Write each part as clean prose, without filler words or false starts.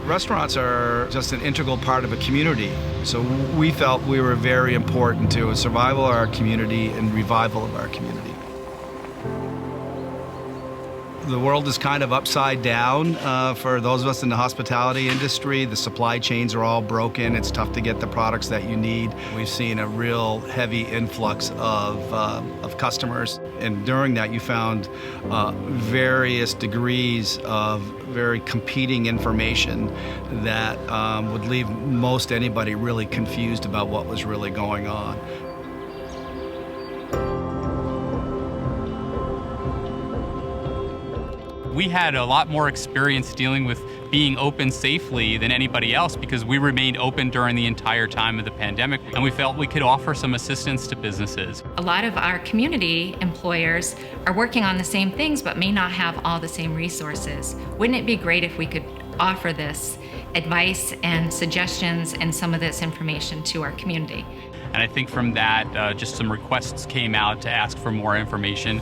Restaurants are just an integral part of a community, so we felt we were very important to survival of our community and revival of our community. The world is kind of upside down for those of us in the hospitality industry. The supply chains are all broken. It's tough to get the products that you need. We've seen a real heavy influx of customers. And during that, you found various degrees of very competing information that would leave most anybody really confused about what was really going on. We had a lot more experience dealing with being open safely than anybody else because we remained open during the entire time of the pandemic, and we felt we could offer some assistance to businesses. A lot of our community employers are working on the same things but may not have all the same resources. Wouldn't it be great if we could offer this advice and suggestions and some of this information to our community? And I think from that, just some requests came out to ask for more information.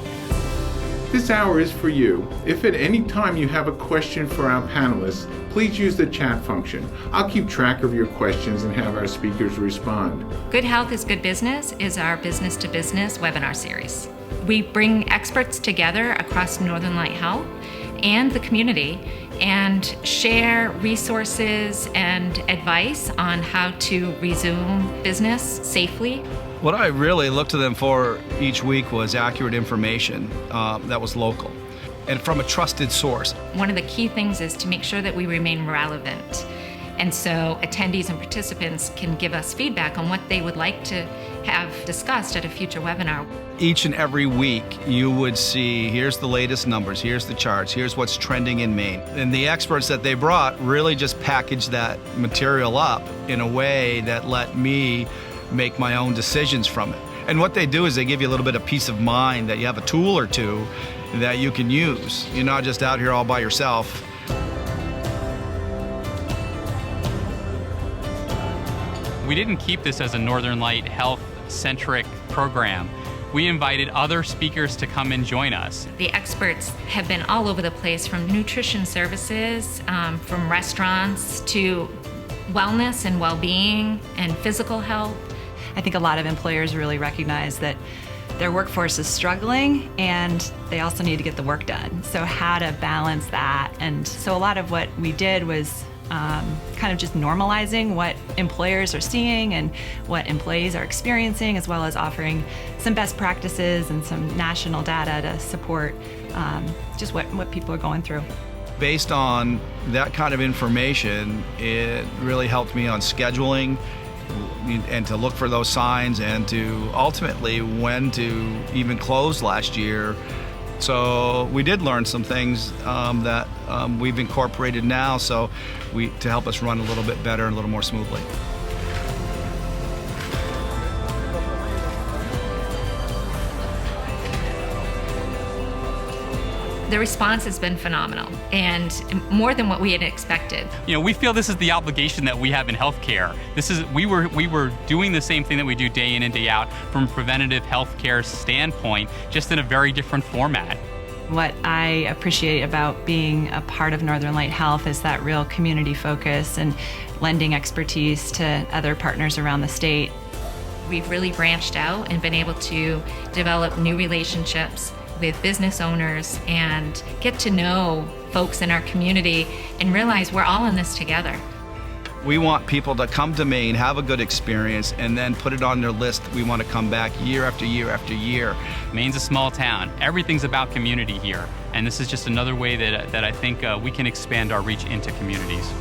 This hour is for you. If at any time you have a question for our panelists, please use the chat function. I'll keep track of your questions and have our speakers respond. Good Health is Good Business is our business-to-business webinar series. We bring experts together across Northern Light Health and the community and share resources and advice on how to resume business safely. What I really looked to them for each week was accurate information that was local and from a trusted source. One of the key things is to make sure that we remain relevant. And so attendees and participants can give us feedback on what they would like to have discussed at a future webinar. Each and every week you would see, here's the latest numbers, here's the charts, here's what's trending in Maine. And the experts that they brought really just packaged that material up in a way that let me make my own decisions from it. And what they do is they give you a little bit of peace of mind that you have a tool or two that you can use. You're not just out here all by yourself. We didn't keep this as a Northern Light Health-centric program. We invited other speakers to come and join us. The experts have been all over the place, from nutrition services, from restaurants to wellness and well-being and physical health. I think a lot of employers really recognize that their workforce is struggling and they also need to get the work done. So how to balance that. And so a lot of what we did was kind of just normalizing what employers are seeing and what employees are experiencing, as well as offering some best practices and some national data to support just what people are going through. Based on that kind of information, it really helped me on scheduling and to look for those signs and to ultimately when to even close last year. So we did learn some things that we've incorporated now to help us run a little bit better and a little more smoothly. The response has been phenomenal and more than what we had expected. You know, we feel this is the obligation that we have in healthcare. We were doing the same thing that we do day in and day out from a preventative healthcare standpoint, just in a very different format. What I appreciate about being a part of Northern Light Health is that real community focus and lending expertise to other partners around the state. We've really branched out and been able to develop new relationships with business owners and get to know folks in our community and realize we're all in this together. We want people to come to Maine, have a good experience, and then put it on their list. We want to come back year after year after year. Maine's a small town. Everything's about community here. And this is just another way that I think we can expand our reach into communities.